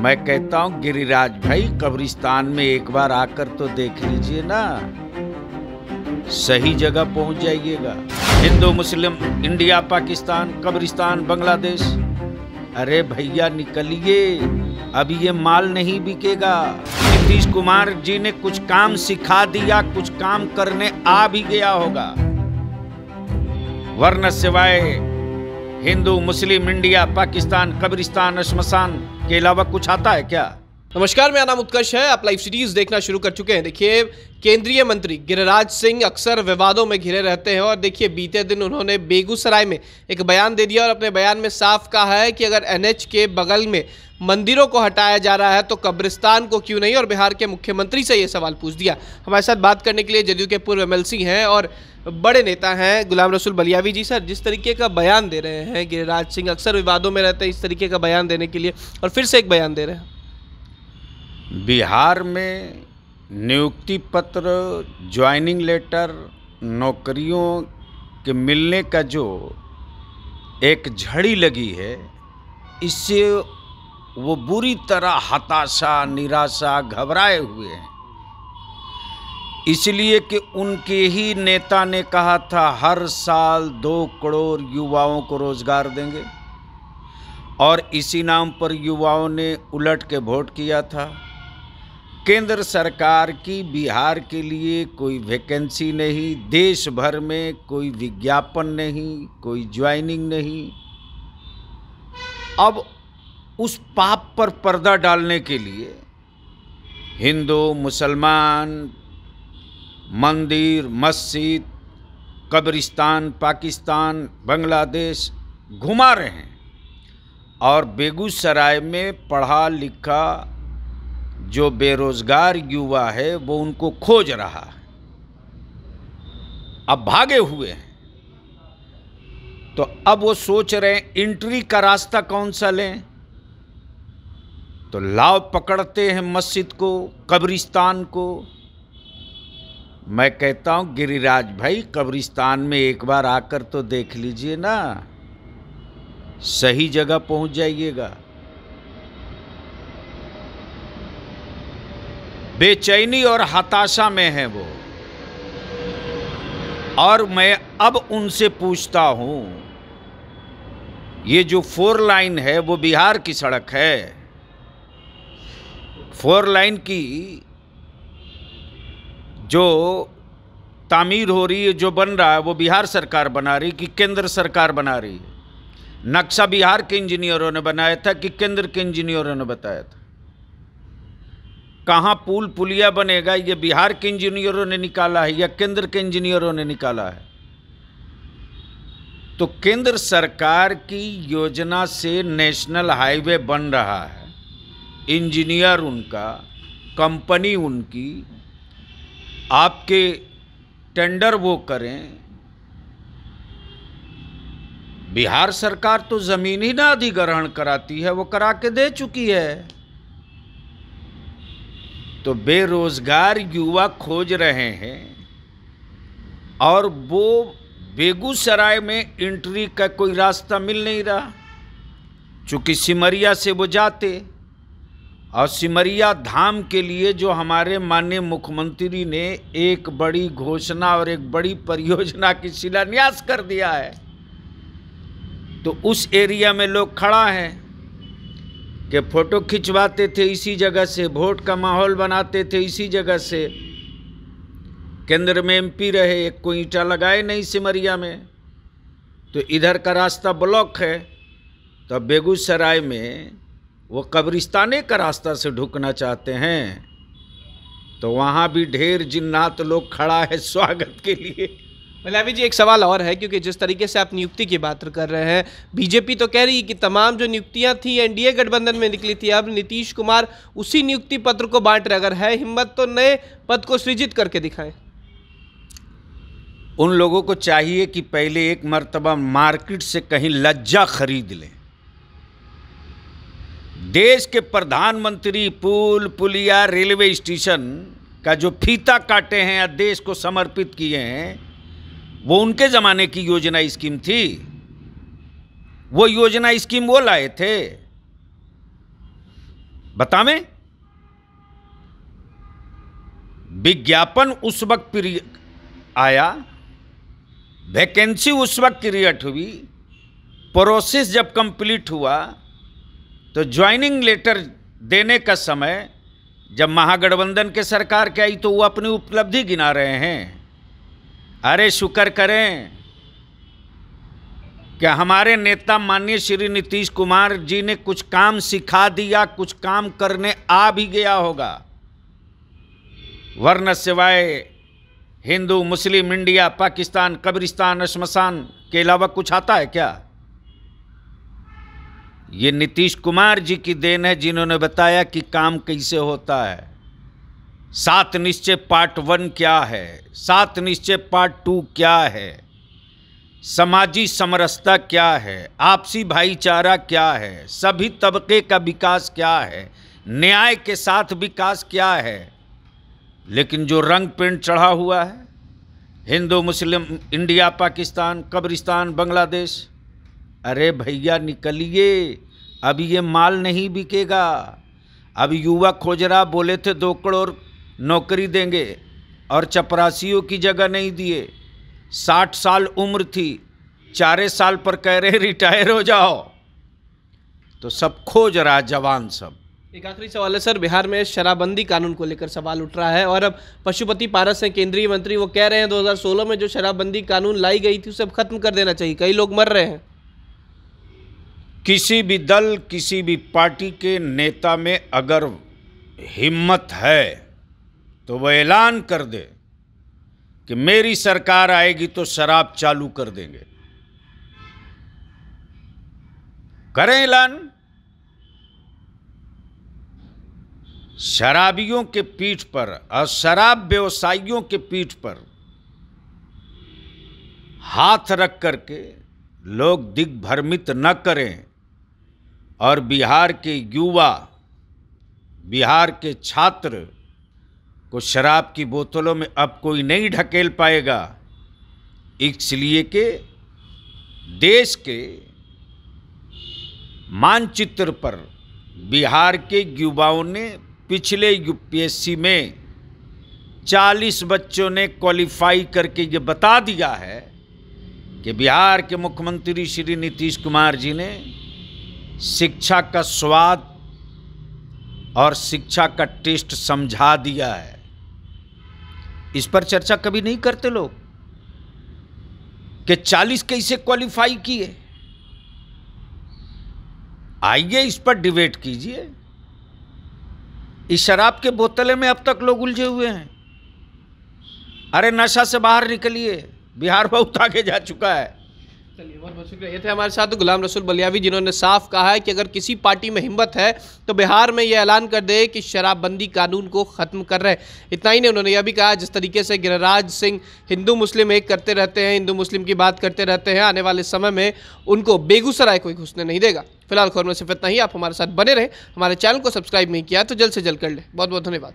मैं कहता हूं गिरिराज भाई, कब्रिस्तान में एक बार आकर तो देख लीजिए ना, सही जगह पहुंच जाइएगा। हिंदू मुस्लिम, इंडिया पाकिस्तान, कब्रिस्तान, बांग्लादेश। अरे भैया निकलिए, अभी ये माल नहीं बिकेगा। नीतीश कुमार जी ने कुछ काम सिखा दिया, कुछ काम करने आ भी गया होगा, वरना सिवाय हिंदू मुस्लिम, इंडिया पाकिस्तान, कब्रिस्तान, श्मशान के अलावा कुछ आता है क्या? नमस्कार, मेरा नाम उत्कर्ष है। आप लाइव सीरीज देखना शुरू कर चुके हैं। देखिए, केंद्रीय मंत्री गिरिराज सिंह अक्सर विवादों में घिरे रहते हैं और देखिए बीते दिन उन्होंने बेगूसराय में एक बयान दे दिया और अपने बयान में साफ कहा है कि अगर एनएच के बगल में मंदिरों को हटाया जा रहा है तो कब्रिस्तान को क्यों नहीं। और बिहार के मुख्यमंत्री से ये सवाल पूछ दिया। हमारे साथ बात करने के लिए जदयू के पूर्व एमएलसी हैं और बड़े नेता हैं गुलाम रसूल बलियावी जी। सर, जिस तरीके का बयान दे रहे हैं गिरिराज सिंह, अक्सर विवादों में रहते हैं इस तरीके का बयान देने के लिए, और फिर से एक बयान दे रहे हैं। बिहार में नियुक्ति पत्र, ज्वाइनिंग लेटर, नौकरियों के मिलने का जो एक झड़ी लगी है, इससे वो बुरी तरह हताशा, निराशा, घबराए हुए हैं। इसलिए कि उनके ही नेता ने कहा था हर साल 2 करोड़ युवाओं को रोजगार देंगे, और इसी नाम पर युवाओं ने उलट के वोट किया था। केंद्र सरकार की बिहार के लिए कोई वैकेंसी नहीं, देश भर में कोई विज्ञापन नहीं, कोई ज्वाइनिंग नहीं। अब उस पाप पर पर्दा डालने के लिए हिंदू, मुसलमान, मंदिर, मस्जिद, कब्रिस्तान, पाकिस्तान, बांग्लादेश घुमा रहे हैं, और बेगूसराय में पढ़ा लिखा जो बेरोजगार युवा है वो उनको खोज रहा है। अब भागे हुए हैं, तो अब वो सोच रहे हैं एंट्री का रास्ता कौन सा लें। तो लाव पकड़ते हैं मस्जिद को, कब्रिस्तान को। मैं कहता हूं गिरिराज भाई, कब्रिस्तान में एक बार आकर तो देख लीजिए ना, सही जगह पहुंच जाइएगा। बेचैनी और हताशा में है वो, और मैं अब उनसे पूछता हूं, ये जो 4 लाइन है वो बिहार की सड़क है। 4 लाइन की जो तामीर हो रही है, जो बन रहा है, वो बिहार सरकार बना रही कि केंद्र सरकार बना रही है? नक्शा बिहार के इंजीनियरों ने बनाया था कि केंद्र के इंजीनियरों ने बताया था? कहाँ पुल पुलिया बनेगा, ये बिहार के इंजीनियरों ने निकाला है या केंद्र के इंजीनियरों ने निकाला है? तो केंद्र सरकार की योजना से नेशनल हाईवे बन रहा है, इंजीनियर उनका, कंपनी उनकी, आपके टेंडर वो करें। बिहार सरकार तो जमीन ही ना अधिग्रहण कराती है, वो करा के दे चुकी है। तो बेरोजगार युवा खोज रहे हैं, और वो बेगूसराय में एंट्री का कोई रास्ता मिल नहीं रहा। चूँकि सिमरिया से वो जाते, और सिमरिया धाम के लिए जो हमारे माननीय मुख्यमंत्री ने एक बड़ी घोषणा और एक बड़ी परियोजना की शिलान्यास कर दिया है, तो उस एरिया में लोग खड़ा हैं कि फोटो खिंचवाते थे इसी जगह से, वोट का माहौल बनाते थे इसी जगह से। केंद्र में एमपी रहे, एक कोई ईंटा लगाए नहीं सिमरिया में, तो इधर का रास्ता ब्लॉक है। तो बेगूसराय में वो कब्रिस्ताने का रास्ता से ढुकना चाहते हैं, तो वहाँ भी ढेर जिन्नात लोग खड़ा है स्वागत के लिए। बलियावी जी, एक सवाल और है, क्योंकि जिस तरीके से आप नियुक्ति की बात कर रहे हैं, बीजेपी तो कह रही है कि तमाम जो नियुक्तियां थी एनडीए गठबंधन में निकली थी, अब नीतीश कुमार उसी नियुक्ति पत्र को बांट रहे। अगर है हिम्मत तो नए पद को सृजित करके दिखाएं। उन लोगों को चाहिए कि पहले एक मर्तबा मार्केट से कहीं लज्जा खरीद लें। देश के प्रधानमंत्री पुल पुलिया, रेलवे स्टेशन का जो फीता काटे हैं या देश को समर्पित किए हैं, वो उनके ज़माने की योजना स्कीम थी। वो योजना स्कीम वो लाए थे। बतावें। विज्ञापन उस वक्त आया, वैकेंसी उस वक्त क्रिएट हुई, प्रोसेस जब कंप्लीट हुआ तो ज्वाइनिंग लेटर देने का समय जब महागठबंधन के सरकार के आई तो वो अपनी उपलब्धि गिना रहे हैं। अरे शुक्र करें कि हमारे नेता माननीय श्री नीतीश कुमार जी ने कुछ काम सिखा दिया, कुछ काम करने आ भी गया होगा, वरना सिवाय हिंदू मुस्लिम इंडिया पाकिस्तान कब्रिस्तान श्मशान के अलावा कुछ आता है क्या? ये नीतीश कुमार जी की देन है जिन्होंने बताया कि काम कैसे होता है। 7 निश्चय पार्ट 1 क्या है, 7 निश्चय पार्ट 2 क्या है, समाजी समरसता क्या है, आपसी भाईचारा क्या है, सभी तबके का विकास क्या है, न्याय के साथ विकास क्या है। लेकिन जो रंग पेंट चढ़ा हुआ है, हिंदू मुस्लिम इंडिया पाकिस्तान कब्रिस्तान बांग्लादेश, अरे भैया निकलिए, अभी ये माल नहीं बिकेगा। अब युवा खोज रहा, बोले थे 2 करोड़ नौकरी देंगे और चपरासियों की जगह नहीं दिए। 60 साल उम्र थी, 4 साल पर कह रहे रिटायर हो जाओ, तो सब खोज रहा जवान सब। एक आखिरी सवाल है सर, बिहार में शराबबंदी कानून को लेकर सवाल उठ रहा है और अब पशुपति पारस हैं केंद्रीय मंत्री, वो कह रहे हैं 2016 में जो शराबबंदी कानून लाई गई थी उसे खत्म कर देना चाहिए, कई लोग मर रहे हैं। किसी भी दल किसी भी पार्टी के नेता में अगर हिम्मत है तो वह ऐलान कर दे कि मेरी सरकार आएगी तो शराब चालू कर देंगे, करें ऐलान। शराबियों के पीठ पर और शराब व्यवसायियों के पीठ पर हाथ रख करके लोग दिग्भ्रमित न करें और बिहार के युवा, बिहार के छात्र को शराब की बोतलों में अब कोई नहीं ढकेल पाएगा। इसलिए कि देश के मानचित्र पर बिहार के युवाओं ने पिछले यूपीएससी में 40 बच्चों ने क्वालिफाई करके ये बता दिया है कि बिहार के मुख्यमंत्री श्री नीतीश कुमार जी ने शिक्षा का स्वाद और शिक्षा का टेस्ट समझा दिया है। इस पर चर्चा कभी नहीं करते लोग कि 40 कैसे क्वालिफाई किए। आइए इस पर डिबेट कीजिए। इस शराब के बोतले में अब तक लोग उलझे हुए हैं। अरे नशा से बाहर निकलिए, बिहार बहुत आगे जा चुका है। चलिए बहुत बहुत शुक्रिया। ये थे हमारे साथ गुलाम रसूल बलियावी, जिन्होंने साफ कहा है कि अगर किसी पार्टी में हिम्मत है तो बिहार में ये ऐलान कर दे कि शराबबंदी कानून को ख़त्म कर रहे हैं। इतना ही नहीं, उन्होंने यह भी कहा जिस तरीके से गिरिराज सिंह हिंदू मुस्लिम एक करते रहते हैं, हिंदू मुस्लिम की बात करते रहते हैं, आने वाले समय में उनको बेगूसराय कोई घुसने नहीं देगा। फिलहाल खबर में सिर्फ इतना ही। आप हमारे साथ बने रहें, हमारे चैनल को सब्सक्राइब नहीं किया तो जल्द से जल्द कर लें। बहुत बहुत धन्यवाद।